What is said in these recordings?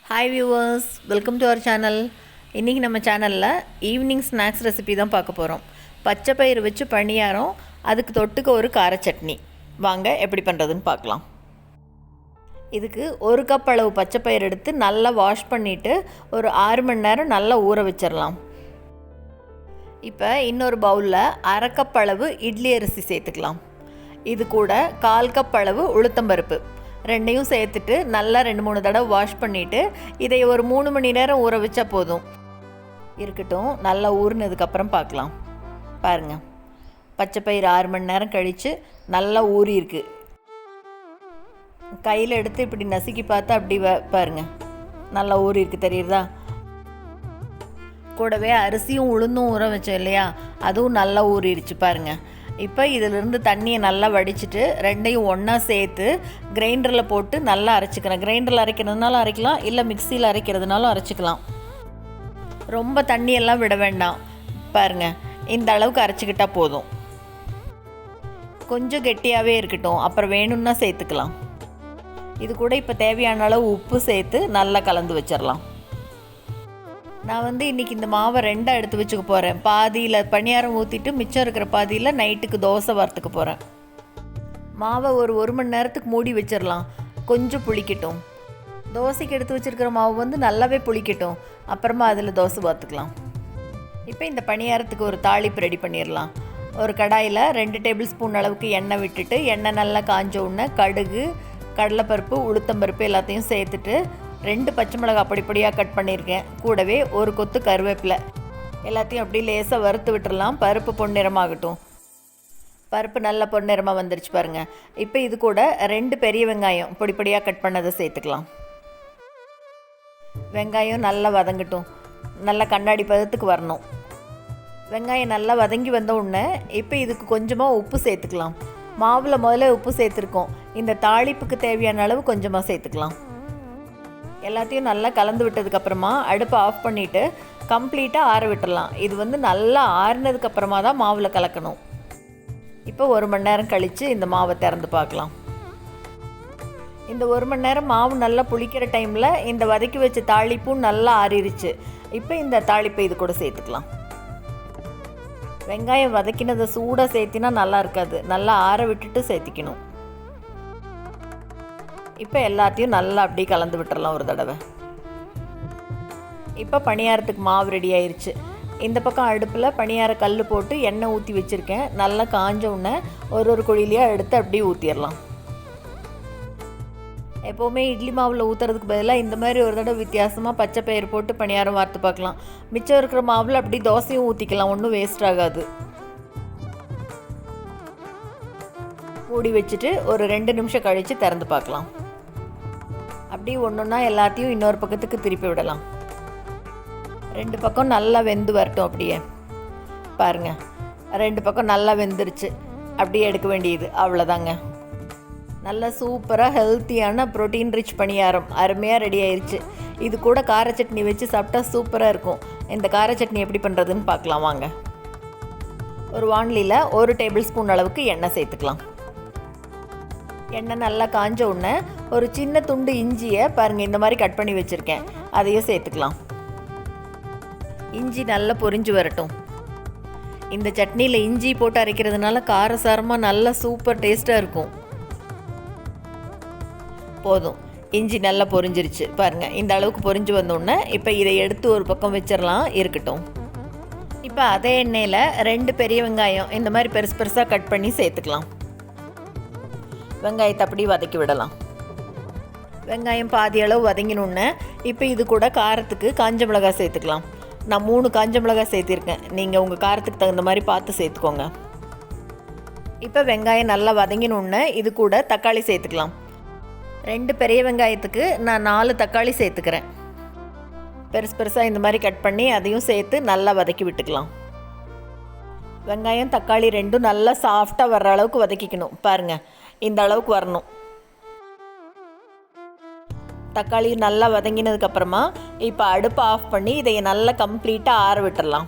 Hi viewers, welcome to our channel. இன்றைக்கி நம்ம சேனலில் ஈவினிங் ஸ்நாக்ஸ் ரெசிபி தான் பார்க்க போகிறோம். பச்சை பயிறு வச்சு பணியாரம், அதுக்கு தொட்டுக்க ஒரு கார சட்னி. வாங்க எப்படி பண்ணுறதுன்னு பார்க்கலாம். இதுக்கு 1 கப் அளவு பச்சை பயிறு எடுத்து நல்லா வாஷ் பண்ணிவிட்டு ஒரு 6 மணி நேரம் நல்லா ஊற வச்சிடலாம். இப்போ இன்னொரு பவுலில் 1/2 கப் அளவு இட்லி அரிசி சேர்த்துக்கலாம். இது கூட 1/4 கப் அளவு உளுத்தம்பருப்பு ரெண்டையும் சேர்த்துட்டு நல்லா 2-3 தடவை வாஷ் பண்ணிவிட்டு இதை ஒரு 3 மணி நேரம் ஊற வச்சா போதும். இருக்கட்டும், நல்லா ஊறினதுக்கப்புறம் பார்க்கலாம். பாருங்கள், பச்சை பயிறு 6 மணி நேரம் கழித்து நல்லா ஊறி இருக்குது. கையில் எடுத்து இப்படி நசுக்கி பார்த்தா அப்படி பாருங்கள், நல்லா ஊறி இருக்குது, தெரியுறதா? கூடவே அரிசியும் உளுந்தும் ஊற வச்சோம் இல்லையா, அதுவும் நல்லா ஊறிடுச்சு பாருங்கள். இப்போ இதிலிருந்து தண்ணியை நல்லா வடிச்சிட்டு ரெண்டையும் ஒன்றா சேர்த்து கிரைண்டரில் போட்டு நல்லா அரைச்சிக்கிறேன். கிரைண்டரில் அரைக்கிறதுனாலும் அரைக்கலாம், இல்லை மிக்சியில் அரைக்கிறதுனாலும் அரைச்சிக்கலாம். ரொம்ப தண்ணியெல்லாம் விட வேண்டாம். பாருங்கள், இந்த அளவுக்கு அரைச்சிக்கிட்டால் போதும். கொஞ்சம் கெட்டியாகவே இருக்கட்டும், அப்புறம் வேணும்னா சேர்த்துக்கலாம். இது கூட இப்போ தேவையான அளவு உப்பு சேர்த்து நல்லா கலந்து வச்சிடலாம். நான் இன்றைக்கி இந்த மாவை 2 எடுத்து வச்சுக்க போகிறேன். பாதியில் பணியாரம் ஊற்றிட்டு மிச்சம் இருக்கிற பாதியில் நைட்டுக்கு தோசை வறுத்துக்க போகிறேன். மாவை ஒரு 1 மணி நேரத்துக்கு மூடி வச்சிடலாம், கொஞ்சம் புளிக்கட்டும். தோசைக்கு எடுத்து வச்சுருக்கிற மாவு நல்லாவே புளிக்கட்டும், அப்புறமா அதில் தோசை பார்த்துக்கலாம். இப்போ இந்த பணியாரத்துக்கு ஒரு தாளிப்பு ரெடி பண்ணிடலாம். ஒரு கடாயில் 2 டேபிள் ஸ்பூன் அளவுக்கு எண்ணெய் விட்டுட்டு, எண்ணெய் நல்லா காஞ்ச உடனே கடுகு, கடலைப்பருப்பு, உளுத்தம்பருப்பு எல்லாத்தையும் சேர்த்துட்டு 2 பச்சை மிளகாய் பொடியாக கட் பண்ணியிருக்கேன். கூடவே ஒரு கொத்து கருவேப்பிலை எல்லாத்தையும் அப்படியே லேசாக வறுத்து விட்டுடலாம். பருப்பு பொன்னிறமாகட்டும். பருப்பு நல்ல பொன்னிறமாக வந்துருச்சு பாருங்கள். இப்போ இது கூட 2 பெரிய வெங்காயம் பொடியாக கட் பண்ணதை சேர்த்துக்கலாம். வெங்காயம் நல்லா வதங்கட்டும், நல்லா கண்ணாடி பதத்துக்கு வரணும். வெங்காயம் நல்லா வதங்கி வந்த உடனே இப்போ இதுக்கு கொஞ்சமாக உப்பு சேர்த்துக்கலாம். மாவில் முதல்ல உப்பு சேர்த்துருக்கோம், இந்த தாளிப்புக்கு தேவையான அளவு கொஞ்சமாக சேர்த்துக்கலாம். எல்லாத்தையும் நல்லா கலந்து விட்டதுக்கப்புறமா அடுப்பை ஆஃப் பண்ணிவிட்டு கம்ப்ளீட்டாக ஆற விட்டுடலாம். இது நல்லா ஆறினதுக்கப்புறமா தான் மாவில் கலக்கணும். இப்போ 1 மணி நேரம் கழித்து இந்த மாவை திறந்து பார்க்கலாம். இந்த 1 மணி நேரம் மாவு நல்லா புளிக்கிற டைமில் இந்த வதக்கி வச்ச தாளிப்பும் நல்லா ஆறிடுச்சு. இப்போ இந்த தாளிப்பை இது கூட சேர்த்துக்கலாம். வெங்காயம் வதக்கினதை சூடாக சேர்த்தினா நல்லா இருக்காது, நல்லா ஆற விட்டுட்டு சேர்த்திக்கணும். இப்போ எல்லாத்தையும் நல்லா அப்படியே கலந்து விட்டுறலாம் ஒரு தடவை. இப்போ பணியாரத்துக்கு மாவு ரெடி ஆயிடுச்சு. இந்த பக்கம் அடுப்பில் பணியார கல் போட்டு எண்ணெய் ஊற்றி வச்சுருக்கேன். நல்லா காஞ்ச உடனே ஒரு குழியிலையாக எடுத்து அப்படியே ஊற்றிடலாம். எப்போவுமே இட்லி மாவில் ஊற்றுறதுக்கு பதிலாக இந்த மாதிரி ஒரு தடவை வித்தியாசமாக பச்சை பயிறு போட்டு பணியாரம் வார்த்து பார்க்கலாம். மிச்சம் இருக்கிற மாவில் அப்படி தோசையும் ஊற்றிக்கலாம், ஒன்றும் வேஸ்ட் ஆகாது. மூடி வச்சுட்டு ஒரு 2 நிமிஷம் கழித்து திறந்து பார்க்கலாம். அப்படி ஒன்றுன்னா எல்லாத்தையும் இன்னொரு பக்கத்துக்கு திருப்பி விடலாம். 2 பக்கம் நல்லா வெந்து வரட்டும். அப்படியே பாருங்கள், 2 பக்கம் நல்லா வெந்துருச்சு. அப்படியே எடுக்க வேண்டியது, அவ்வளோதாங்க. நல்லா சூப்பராக ஹெல்த்தியான ப்ரோட்டீன் ரிச் பணியாரம் அருமையாக ரெடி ஆயிடுச்சு. இது கூட கார சட்னி வச்சு சாப்பிட்டா சூப்பராக இருக்கும். இந்த கார சட்னி எப்படி பண்ணுறதுன்னு பார்க்கலாம் வாங்க. ஒரு வாணலியில் 1 டேபிள் ஸ்பூன் அளவுக்கு எண்ணெய் சேர்த்துக்கலாம். எண்ணெய் நல்லா காஞ்ச உடனே ஒரு சின்ன துண்டு இஞ்சியை பாருங்கள் இந்த மாதிரி கட் பண்ணி வச்சுருக்கேன், அதையும் சேர்த்துக்கலாம். இஞ்சி நல்லா பொரிஞ்சு வரட்டும். இந்த சட்னியில் இஞ்சி போட்டு அரைக்கிறதுனால காரசாரமாக நல்லா சூப்பர் டேஸ்ட்டாக இருக்கும். போதும், இஞ்சி நல்லா பொரிஞ்சிருச்சு பாருங்கள். இந்த அளவுக்கு பொரிஞ்சு வந்தோடனே இப்போ இதை எடுத்து ஒரு பக்கம் வச்சிடலாம், இருக்கட்டும். இப்போ அதே எண்ணெயில் 2 பெரிய வெங்காயம் இந்த மாதிரி பெருசாக கட் பண்ணி சேர்த்துக்கலாம். வெங்காயத்தை அப்படி வதக்கி விடலாம். வெங்காயம் பாதி அளவு வதங்கினோடனே இப்போ இது கூட காரத்துக்கு காஞ்ச மிளகாய் சேர்த்துக்கலாம். நான் 3 காஞ்ச மிளகாய் சேர்த்திருக்கேன், நீங்கள் உங்கள் காரத்துக்கு தகுந்த மாதிரி பார்த்து சேர்த்துக்கோங்க. இப்போ வெங்காயம் நல்லா வதங்கினோடனே இது கூட தக்காளி சேர்த்துக்கலாம். 2 பெரிய வெங்காயத்துக்கு நான் 4 தக்காளி சேர்த்துக்கிறேன். பெருசாக இந்த மாதிரி கட் பண்ணி அதையும் சேர்த்து நல்லா வதக்கி விட்டுக்கலாம். வெங்காயம் தக்காளி 2ம் நல்லா சாஃப்டாக வர்ற அளவுக்கு வதக்கிக்கணும். பாருங்கள், இந்த அளவுக்கு வரணும். தக்காளி நல்லா வதங்கினதுக்கப்புறமா இப்போ அடுப்பை ஆஃப் பண்ணி இதை நல்லா கம்ப்ளீட்டாக ஆற விட்டுடலாம்.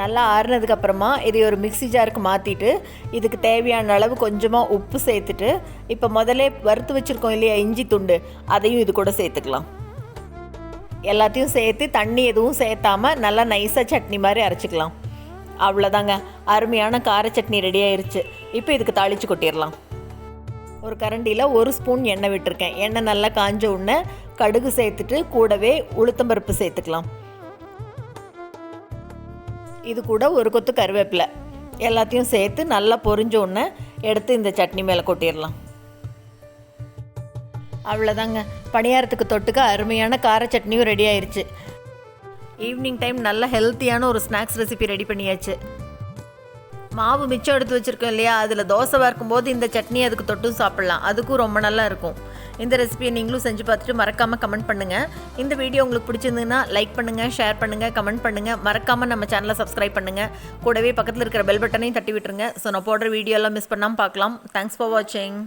நல்லா ஆறுனதுக்கப்புறமா இதை ஒரு மிக்ஸி ஜாருக்கு மாற்றிட்டு இதுக்கு தேவையான அளவு கொஞ்சமாக உப்பு சேர்த்துட்டு இப்போ முதலே வறுத்து வச்சுருக்கோம் இல்லையா இஞ்சி துண்டு, அதையும் இது கூட சேர்த்துக்கலாம். எல்லாத்தையும் சேர்த்து தண்ணி எதுவும் சேர்த்தாமல் நல்லா நைஸாக சட்னி மாதிரி அரைச்சிக்கலாம். அவ்வளோதாங்க, அருமையான கார சட்னி ரெடி ஆயிடுச்சு. இப்போ இதுக்கு தாளித்து கொட்டிடலாம். ஒரு கரண்டியில் 1 ஸ்பூன் எண்ணெய் விட்டுருக்கேன். எண்ணெய் நல்லா காஞ்ச உடனே கடுகு சேர்த்துட்டு கூடவே உளுத்தம்பருப்பு சேர்த்துக்கலாம். இது கூட ஒரு கொத்து கருவேப்பிலை எல்லாத்தையும் சேர்த்து நல்லா பொரிஞ்ச உடனே எடுத்து இந்த சட்னி மேலே கொட்டிடலாம். அவ்வளோதாங்க, பணியாரத்துக்கு தொட்டுக்க அருமையான கார சட்னியும் ரெடி ஆயிடுச்சு. ஈவினிங் டைம் நல்ல ஹெல்த்தியான ஒரு ஸ்நாக்ஸ் ரெசிபி ரெடி பண்ணியாச்சு. மாவு மிச்சம் எடுத்து வச்சுருக்கோம் இல்லையா, அதில் தோசை வறுக்கும்போது இந்த சட்னி அதுக்கு தொட்டும் சாப்பிட்லாம். அதுக்கும் ரொம்ப நல்லா இருக்கும். இந்த ரெசிபியை நீங்களும் செஞ்சு பார்த்துட்டு மறக்காமல் கமெண்ட் பண்ணுங்கள். இந்த வீடியோ உங்களுக்கு பிடிச்சிருந்ததுன்னா லைக் பண்ணுங்கள், ஷேர் பண்ணுங்கள், கமெண்ட் பண்ணுங்கள். மறக்காமல் நம்ம சேனலை சப்ஸ்கிரைப் பண்ணுங்கள். கூடவே பக்கத்தில் இருக்கிற பெல் பட்டனையும் தட்டி விட்டுருங்க. ஸோ நான் போடுற வீடியோலாம் மிஸ் பண்ணாமல் பார்க்கலாம். தேங்க்ஸ் ஃபார் வாட்சிங்.